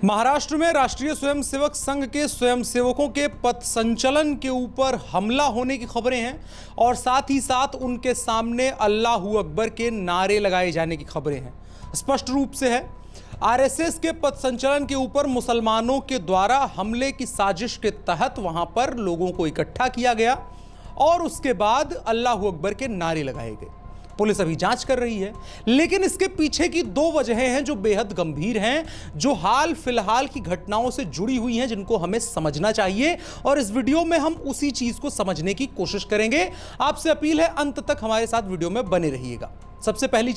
महाराष्ट्र में राष्ट्रीय स्वयंसेवक संघ के स्वयंसेवकों के पथ संचलन के ऊपर हमला होने की खबरें हैं और साथ ही साथ उनके सामने अल्लाहू अकबर के नारे लगाए जाने की खबरें हैं। स्पष्ट रूप से है, आरएसएस के पथ संचलन के ऊपर मुसलमानों के द्वारा हमले की साजिश के तहत वहां पर लोगों को इकट्ठा किया गया और उसके बाद अल्लाहू अकबर के नारे लगाए गए। पुलिस अभी जांच कर रही है, लेकिन इसके पीछे की दो वजहें हैं जो बेहद गंभीर हैं, जो हाल फिलहाल की घटनाओं से जुड़ी हुई हैं, जिनको हमें समझना चाहिए और इस वीडियो में हम उसी चीज को समझने की कोशिश करेंगे। आपसे अपील है, अंत तक हमारे साथ वीडियो में बने रहिएगा। सबसे पहली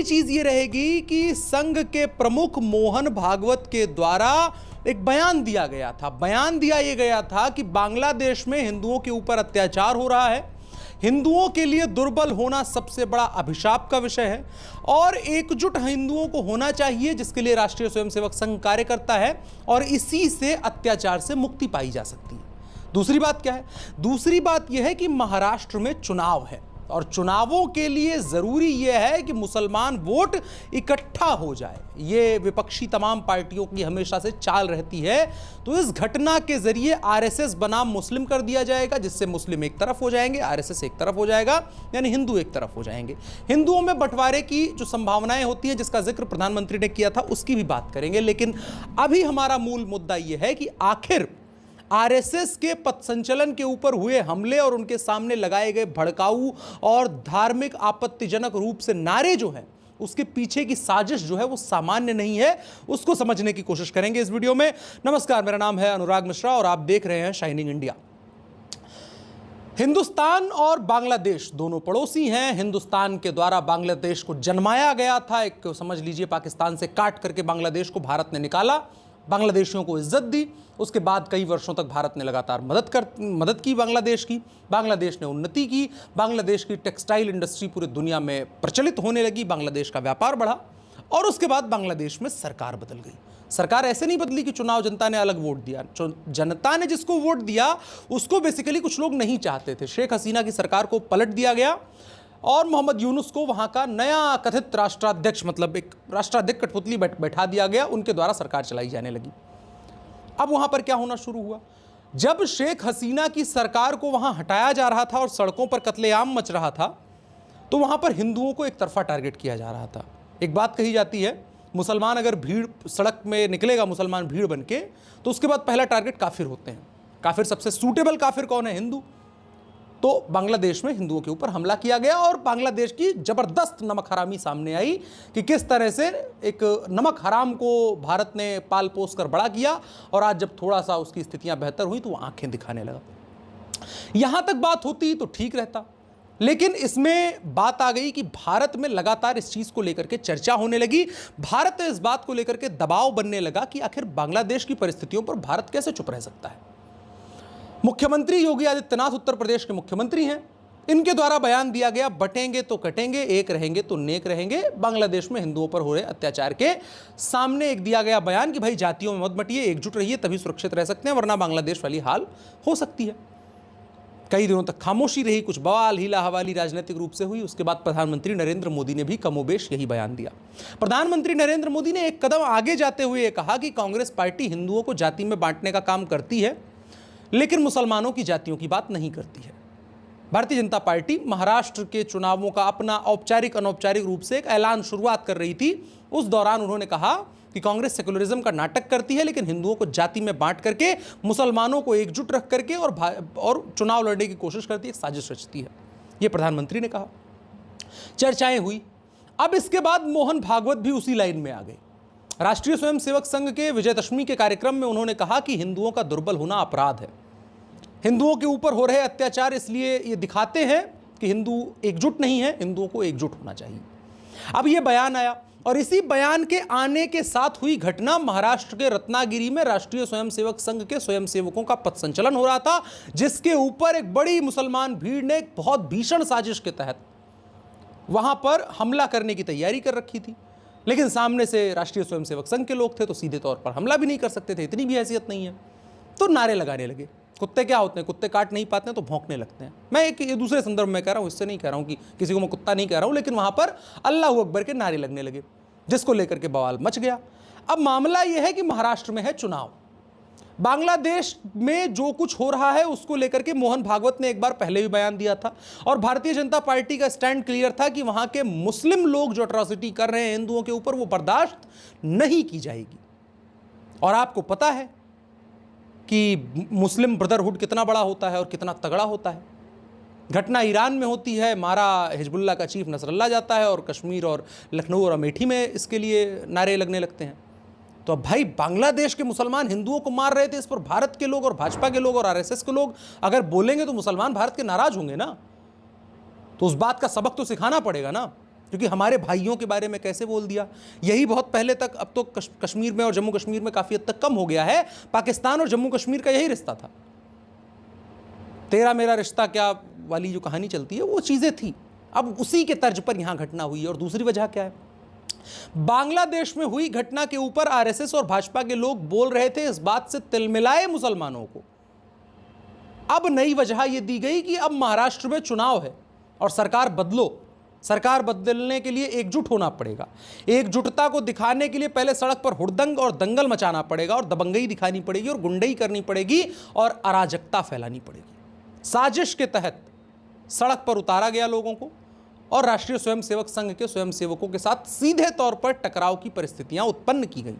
चीज ये रहेगी कि संघ के प्रमुख मोहन भागवत के द्वारा एक बयान दिया गया था। बयान दिया ये गया था कि बांग्लादेश में हिंदुओं के ऊपर अत्याचार हो रहा है, हिंदुओं के लिए दुर्बल होना सबसे बड़ा अभिशाप का विषय है और एकजुट हिंदुओं को होना चाहिए, जिसके लिए राष्ट्रीय स्वयंसेवक संघ कार्य करता है और इसी से अत्याचार से मुक्ति पाई जा सकती है। दूसरी बात क्या है? दूसरी बात यह है कि महाराष्ट्र में चुनाव है और चुनावों के लिए जरूरी यह है कि मुसलमान वोट इकट्ठा हो जाए। यह विपक्षी तमाम पार्टियों की हमेशा से चाल रहती है। तो इस घटना के जरिए आरएसएस बनाम मुस्लिम कर दिया जाएगा, जिससे मुस्लिम एक तरफ हो जाएंगे, आरएसएस एक तरफ हो जाएगा, यानी हिंदू एक तरफ हो जाएंगे। हिंदुओं में बंटवारे की जो संभावनाएं होती हैं, जिसका जिक्र प्रधानमंत्री ने किया था, उसकी भी बात करेंगे। लेकिन अभी हमारा मूल मुद्दा यह है कि आखिर आरएसएस के पथ संचलन के ऊपर हुए हमले और उनके सामने लगाए गए भड़काऊ और धार्मिक आपत्तिजनक रूप से नारे जो हैं, उसके पीछे की साजिश जो है वो सामान्य नहीं है। उसको समझने की कोशिश करेंगे इस वीडियो में। नमस्कार, मेरा नाम है अनुराग मिश्रा और आप देख रहे हैं शाइनिंग इंडिया। हिंदुस्तान और बांग्लादेश दोनों पड़ोसी हैं। हिंदुस्तान के द्वारा बांग्लादेश को जन्माया गया था, एक समझ लीजिए पाकिस्तान से काट करके बांग्लादेश को भारत ने निकाला, बांग्लादेशियों को इज्जत दी। उसके बाद कई वर्षों तक भारत ने लगातार मदद की बांग्लादेश की। बांग्लादेश ने उन्नति की, बांग्लादेश की टेक्सटाइल इंडस्ट्री पूरी दुनिया में प्रचलित होने लगी, बांग्लादेश का व्यापार बढ़ा और उसके बाद बांग्लादेश में सरकार बदल गई। सरकार ऐसे नहीं बदली कि चुनाव जनता ने अलग वोट दिया। जनता ने जिसको वोट दिया उसको बेसिकली कुछ लोग नहीं चाहते थे। शेख हसीना की सरकार को पलट दिया गया और मोहम्मद यूनुस को वहां का नया कथित राष्ट्राध्यक्ष, मतलब एक राष्ट्राध्यक्ष कठपुतली बैठा दिया गया, उनके द्वारा सरकार चलाई जाने लगी। अब वहां पर क्या होना शुरू हुआ? जब शेख हसीना की सरकार को वहां हटाया जा रहा था और सड़कों पर कत्लेआम मच रहा था, तो वहां पर हिंदुओं को एक तरफा टारगेट किया जा रहा था। एक बात कही जाती है, मुसलमान अगर भीड़ सड़क में निकलेगा, मुसलमान भीड़ बन के, तो उसके बाद पहला टारगेट काफिर होते हैं। काफिर सबसे सूटेबल काफिर कौन है? हिंदू। तो बांग्लादेश में हिंदुओं के ऊपर हमला किया गया और बांग्लादेश की जबरदस्त नमक हरामी सामने आई कि किस तरह से एक नमक हराम को भारत ने पाल पोस कर बड़ा किया और आज जब थोड़ा सा उसकी स्थितियां बेहतर हुई तो वो आंखें दिखाने लगा। यहां तक बात होती तो ठीक रहता, लेकिन इसमें बात आ गई कि भारत में लगातार इस चीज को लेकर के चर्चा होने लगी। भारत इस बात को लेकर के दबाव बनने लगा कि आखिर बांग्लादेश की परिस्थितियों पर भारत कैसे चुप रह सकता है। मुख्यमंत्री योगी आदित्यनाथ उत्तर प्रदेश के मुख्यमंत्री हैं, इनके द्वारा बयान दिया गया, बटेंगे तो कटेंगे, एक रहेंगे तो नेक रहेंगे। बांग्लादेश में हिंदुओं पर हो रहे अत्याचार के सामने एक दिया गया बयान कि भाई जातियों में मत बंटिए, एकजुट रहिए, तभी सुरक्षित रह सकते हैं, वरना बांग्लादेश वाली हाल हो सकती है। कई दिनों तक खामोशी रही, कुछ बवाल हीला हवाली राजनीतिक रूप से हुई। उसके बाद प्रधानमंत्री नरेंद्र मोदी ने भी कमोबेश यही बयान दिया। प्रधानमंत्री नरेंद्र मोदी ने एक कदम आगे जाते हुए कहा कि कांग्रेस पार्टी हिंदुओं को जाति में बांटने का काम करती है, लेकिन मुसलमानों की जातियों की बात नहीं करती है। भारतीय जनता पार्टी महाराष्ट्र के चुनावों का अपना औपचारिक अनौपचारिक रूप से एक ऐलान शुरुआत कर रही थी। उस दौरान उन्होंने कहा कि कांग्रेस सेकुलरिज्म का नाटक करती है, लेकिन हिंदुओं को जाति में बांट करके, मुसलमानों को एकजुट रख करके और चुनाव लड़ने की कोशिश करती है, एक साजिश रचती है। यह प्रधानमंत्री ने कहा। चर्चाएं हुई। अब इसके बाद मोहन भागवत भी उसी लाइन में आ गए। राष्ट्रीय स्वयंसेवक संघ के विजयदशमी के कार्यक्रम में उन्होंने कहा कि हिंदुओं का दुर्बल होना अपराध है। हिंदुओं के ऊपर हो रहे अत्याचार इसलिए ये दिखाते हैं कि हिंदू एकजुट नहीं है, हिंदुओं को एकजुट होना चाहिए। अब ये बयान आया और इसी बयान के आने के साथ हुई घटना, महाराष्ट्र के रत्नागिरी में राष्ट्रीय स्वयंसेवक संघ के स्वयंसेवकों का पथ संचलन हो रहा था, जिसके ऊपर एक बड़ी मुसलमान भीड़ ने एक बहुत भीषण साजिश के तहत वहां पर हमला करने की तैयारी कर रखी थी। लेकिन सामने से राष्ट्रीय स्वयंसेवक संघ के लोग थे, तो सीधे तौर पर हमला भी नहीं कर सकते थे, इतनी भी हैसियत नहीं है। तो नारे लगाने लगे। कुत्ते क्या होते हैं, कुत्ते काट नहीं पाते हैं तो भौंकने लगते हैं। मैं एक दूसरे संदर्भ में कह रहा हूँ, इससे नहीं कह रहा हूँ कि किसी को मैं कुत्ता नहीं कह रहा हूँ, लेकिन वहां पर अल्लाहू अकबर के नारे लगने लगे, जिसको लेकर के बवाल मच गया। अब मामला यह है कि महाराष्ट्र में है चुनाव। बांग्लादेश में जो कुछ हो रहा है उसको लेकर के मोहन भागवत ने एक बार पहले भी बयान दिया था और भारतीय जनता पार्टी का स्टैंड क्लियर था कि वहां के मुस्लिम लोग जो अट्रॉसिटी कर रहे हैं हिंदुओं के ऊपर, वो बर्दाश्त नहीं की जाएगी। और आपको पता है कि मुस्लिम ब्रदरहुड कितना बड़ा होता है और कितना तगड़ा होता है। घटना ईरान में होती है, मारा हिजबुल्लाह का चीफ नसरल्ला जाता है और कश्मीर और लखनऊ और अमेठी में इसके लिए नारे लगने लगते हैं। तो अब भाई बांग्लादेश के मुसलमान हिंदुओं को मार रहे थे, इस पर भारत के लोग और भाजपा के लोग और आरएसएस के लोग अगर बोलेंगे तो मुसलमान भारत के नाराज होंगे ना। तो उस बात का सबक तो सिखाना पड़ेगा ना, क्योंकि हमारे भाइयों के बारे में कैसे बोल दिया। यही बहुत पहले तक, अब तो कश्मीर में और जम्मू कश्मीर में काफ़ी हद तक कम हो गया है, पाकिस्तान और जम्मू कश्मीर का यही रिश्ता था। तेरा मेरा रिश्ता क्या वाली जो कहानी चलती है वो चीज़ें थी। अब उसी के तर्ज पर यहाँ घटना हुई है। और दूसरी वजह क्या है, बांग्लादेश में हुई घटना के ऊपर आरएसएस और भाजपा के लोग बोल रहे थे इस बात से तिलमिलाए मुसलमानों को। अब नई वजह यह दी गई कि अब महाराष्ट्र में चुनाव है और सरकार बदलो। सरकार बदलने के लिए एकजुट होना पड़ेगा। एकजुटता को दिखाने के लिए पहले सड़क पर हुड़दंग और दंगल मचाना पड़ेगा और दबंगई दिखानी पड़ेगी और गुंडई करनी पड़ेगी और अराजकता फैलानी पड़ेगी। साजिश के तहत सड़क पर उतारा गया लोगों को और राष्ट्रीय स्वयंसेवक संघ के स्वयंसेवकों के साथ सीधे तौर पर टकराव की परिस्थितियां उत्पन्न की गई।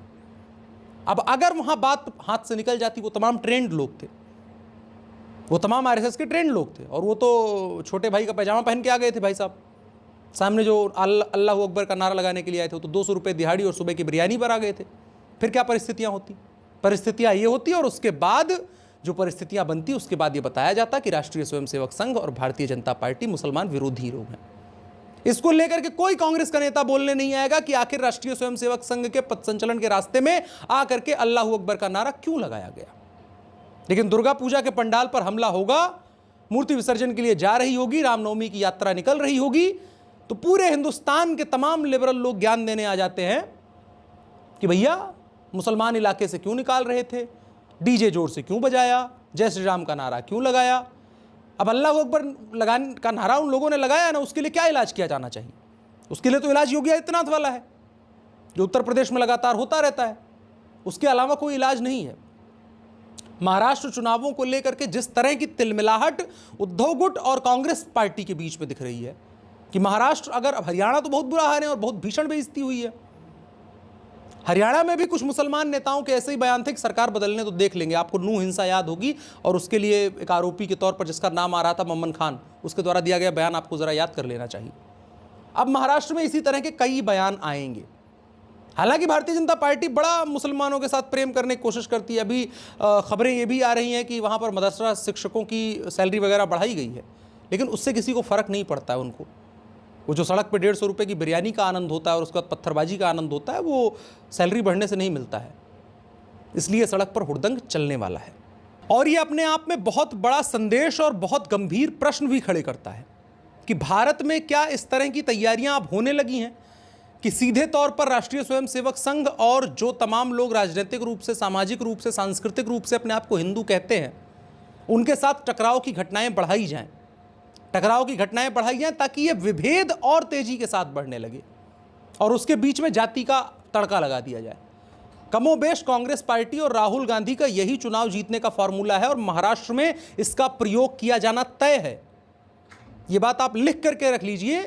अब अगर वहां बात हाथ से निकल जाती, वो तमाम ट्रेंड लोग थे, वो तमाम आरएसएस के ट्रेंड लोग थे और वो तो छोटे भाई का पैजामा पहन के आ गए थे। भाई साहब सामने जो अल्लाह अकबर का नारा लगाने के लिए आए थे, तो 200 रुपये दिहाड़ी और सुबह की बिरयानी पर आ गए थे। फिर क्या परिस्थितियां होती? परिस्थितियां ये होती और उसके बाद जो परिस्थितियां बनती उसके बाद ये बताया जाता कि राष्ट्रीय स्वयंसेवक संघ और भारतीय जनता पार्टी मुसलमान विरोधी लोग हैं। इसको लेकर के कोई कांग्रेस का नेता बोलने नहीं आएगा कि आखिर राष्ट्रीय स्वयंसेवक संघ के पथ संचलन के रास्ते में आकर के अल्लाह अकबर का नारा क्यों लगाया गया। लेकिन दुर्गा पूजा के पंडाल पर हमला होगा, मूर्ति विसर्जन के लिए जा रही होगी, रामनवमी की यात्रा निकल रही होगी, तो पूरे हिंदुस्तान के तमाम लिबरल लोग ज्ञान देने आ जाते हैं कि भैया मुसलमान इलाके से क्यों निकाल रहे थे, डीजे जोर से क्यों बजाया, जय श्री राम का नारा क्यों लगाया। अब अल्लाह अकबर लगाने का नारा उन लोगों ने लगाया ना, उसके लिए क्या इलाज किया जाना चाहिए? उसके लिए तो इलाज योगी आदित्यनाथ वाला है जो उत्तर प्रदेश में लगातार होता रहता है, उसके अलावा कोई इलाज नहीं है। महाराष्ट्र चुनावों को लेकर के जिस तरह की तिलमिलाहट उद्धव गुट और कांग्रेस पार्टी के बीच में दिख रही है कि महाराष्ट्र, अगर हरियाणा तो बहुत बुरा हाल है और बहुत भीषण बेइज्जती हुई है। हरियाणा में भी कुछ मुसलमान नेताओं के ऐसे ही बयान थे कि सरकार बदलने तो देख लेंगे। आपको नूह हिंसा याद होगी और उसके लिए एक आरोपी के तौर पर जिसका नाम आ रहा था मम्मन खान, उसके द्वारा दिया गया बयान आपको ज़रा याद कर लेना चाहिए। अब महाराष्ट्र में इसी तरह के कई बयान आएंगे। हालांकि भारतीय जनता पार्टी बड़ा मुसलमानों के साथ प्रेम करने की कोशिश करती है। अभी खबरें ये भी आ रही हैं कि वहाँ पर मदरसा शिक्षकों की सैलरी वगैरह बढ़ाई गई है, लेकिन उससे किसी को फ़र्क नहीं पड़ता है। उनको वो जो सड़क पे 150 रुपये की बिरयानी का आनंद होता है और उसके बाद पत्थरबाजी का आनंद होता है, वो सैलरी बढ़ने से नहीं मिलता है। इसलिए सड़क पर हुड़दंग चलने वाला है। और ये अपने आप में बहुत बड़ा संदेश और बहुत गंभीर प्रश्न भी खड़े करता है कि भारत में क्या इस तरह की तैयारियां अब होने लगी हैं कि सीधे तौर पर राष्ट्रीय स्वयंसेवक संघ और जो तमाम लोग राजनीतिक रूप से, सामाजिक रूप से, सांस्कृतिक रूप से अपने आप को हिंदू कहते हैं, उनके साथ टकराव की घटनाएं बढ़ाई जाएं, टकराव की घटनाएं बढ़ाई जाएं ताकि ये विभेद और तेजी के साथ बढ़ने लगे और उसके बीच में जाति का तड़का लगा दिया जाए। कमोबेश कांग्रेस पार्टी और राहुल गांधी का यही चुनाव जीतने का फॉर्मूला है और महाराष्ट्र में इसका प्रयोग किया जाना तय है। ये बात आप लिख करके रख लीजिए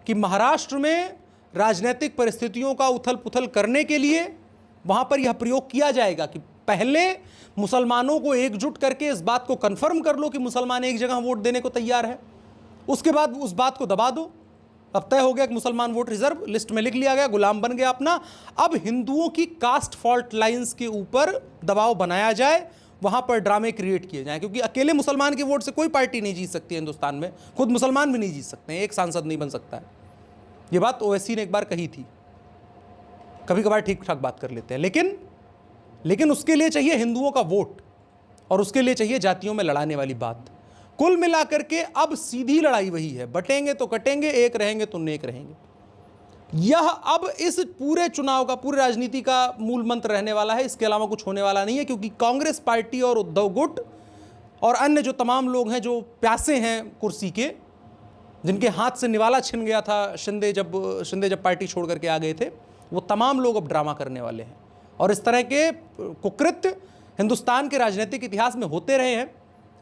कि महाराष्ट्र में राजनीतिक परिस्थितियों का उथल पुथल करने के लिए वहां पर यह प्रयोग किया जाएगा कि पहले मुसलमानों को एकजुट करके इस बात को कंफर्म कर लो कि मुसलमान एक जगह वोट देने को तैयार है, उसके बाद उस बात को दबा दो। अब तय हो गया कि मुसलमान वोट रिजर्व लिस्ट में लिख लिया गया, गुलाम बन गया अपना। अब हिंदुओं की कास्ट फॉल्ट लाइंस के ऊपर दबाव बनाया जाए, वहां पर ड्रामे क्रिएट किए जाएं, क्योंकि अकेले मुसलमान के वोट से कोई पार्टी नहीं जीत सकती है हिंदुस्तान में, खुद मुसलमान भी नहीं जीत सकते हैं, एक सांसद नहीं बन सकता है। ये बात ओवैसी ने एक बार कही थी। कभी कभार ठीक ठाक बात कर लेते हैं, लेकिन उसके लिए चाहिए हिंदुओं का वोट और उसके लिए चाहिए जातियों में लड़ाने वाली बात। कुल मिलाकर के अब सीधी लड़ाई वही है, बटेंगे तो कटेंगे, एक रहेंगे तो नेक रहेंगे। यह अब इस पूरे चुनाव का, पूरी राजनीति का मूल मंत्र रहने वाला है। इसके अलावा कुछ होने वाला नहीं है, क्योंकि कांग्रेस पार्टी और उद्धव गुट और अन्य जो तमाम लोग हैं जो प्यासे हैं कुर्सी के, जिनके हाथ से निवाला छिन गया था शिंदे जब पार्टी छोड़ करके आ गए थे, वो तमाम लोग अब ड्रामा करने वाले हैं। और इस तरह के कुकृत्य हिंदुस्तान के राजनीतिक इतिहास में होते रहे हैं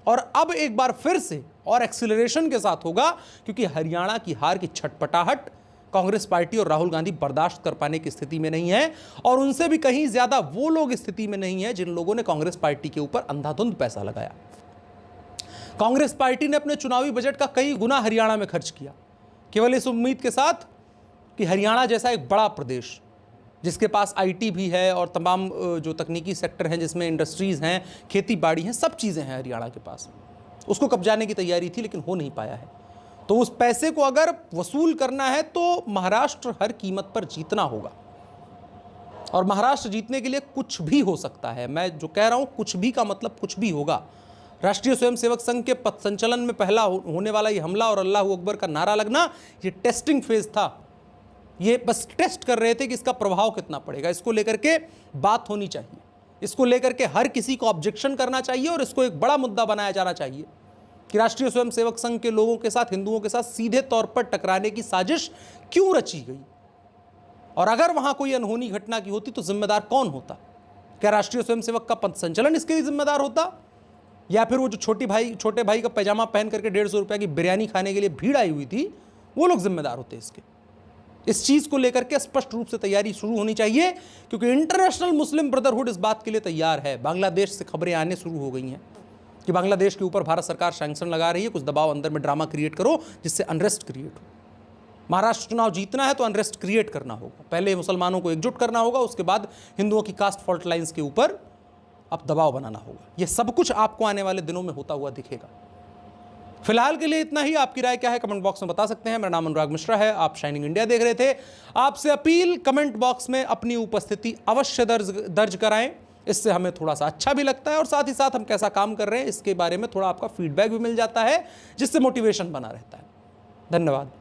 और अब एक बार फिर से और एक्सीलरेशन के साथ होगा, क्योंकि हरियाणा की हार की छटपटाहट कांग्रेस पार्टी और राहुल गांधी बर्दाश्त कर पाने की स्थिति में नहीं है, और उनसे भी कहीं ज्यादा वो लोग स्थिति में नहीं है जिन लोगों ने कांग्रेस पार्टी के ऊपर अंधाधुंध पैसा लगाया। कांग्रेस पार्टी ने अपने चुनावी बजट का कई गुना हरियाणा में खर्च किया, केवल इस उम्मीद के साथ कि हरियाणा जैसा एक बड़ा प्रदेश जिसके पास आईटी भी है और तमाम जो तकनीकी सेक्टर हैं जिसमें इंडस्ट्रीज़ हैं, खेती बाड़ी हैं, सब चीज़ें हैं हरियाणा के पास, उसको कब्जाने की तैयारी थी लेकिन हो नहीं पाया है। तो उस पैसे को अगर वसूल करना है तो महाराष्ट्र हर कीमत पर जीतना होगा, और महाराष्ट्र जीतने के लिए कुछ भी हो सकता है। मैं जो कह रहा हूँ कुछ भी का मतलब कुछ भी होगा। राष्ट्रीय स्वयंसेवक संघ के पथ संचलन में पहला होने वाला ये हमला और अल्लाह अकबर का नारा लगना, ये टेस्टिंग फेज था। ये बस टेस्ट कर रहे थे कि इसका प्रभाव कितना पड़ेगा। इसको लेकर के बात होनी चाहिए, इसको लेकर के हर किसी को ऑब्जेक्शन करना चाहिए और इसको एक बड़ा मुद्दा बनाया जाना चाहिए कि राष्ट्रीय स्वयंसेवक संघ के लोगों के साथ, हिंदुओं के साथ सीधे तौर पर टकराने की साजिश क्यों रची गई, और अगर वहां कोई अनहोनी घटना की होती तो जिम्मेदार कौन होता? क्या राष्ट्रीय स्वयंसेवक का पथ संचलन इसके लिए जिम्मेदार होता, या फिर वो जो छोटे भाई का पैजामा पहन करके 150 रुपये की बिरयानी खाने के लिए भीड़ आई हुई थी, वो लोग जिम्मेदार होते इसके? इस चीज को लेकर के स्पष्ट रूप से तैयारी शुरू होनी चाहिए, क्योंकि इंटरनेशनल मुस्लिम ब्रदरहुड इस बात के लिए तैयार है। बांग्लादेश से खबरें आने शुरू हो गई हैं कि बांग्लादेश के ऊपर भारत सरकार सैंक्शन लगा रही है, कुछ दबाव अंदर में ड्रामा क्रिएट करो जिससे अनरेस्ट क्रिएट हो। महाराष्ट्र चुनाव जीतना है तो अनरेस्ट क्रिएट करना होगा, पहले मुसलमानों को एकजुट करना होगा, उसके बाद हिंदुओं की कास्ट फॉल्ट लाइन्स के ऊपर अब दबाव बनाना होगा। यह सब कुछ आपको आने वाले दिनों में होता हुआ दिखेगा। फिलहाल के लिए इतना ही। आपकी राय क्या है कमेंट बॉक्स में बता सकते हैं। मेरा नाम अनुराग मिश्रा है, आप शाइनिंग इंडिया देख रहे थे। आपसे अपील, कमेंट बॉक्स में अपनी उपस्थिति अवश्य दर्ज कराएं, इससे हमें थोड़ा सा अच्छा भी लगता है और साथ ही साथ हम कैसा काम कर रहे हैं इसके बारे में थोड़ा आपका फीडबैक भी मिल जाता है, जिससे मोटिवेशन बना रहता है। धन्यवाद।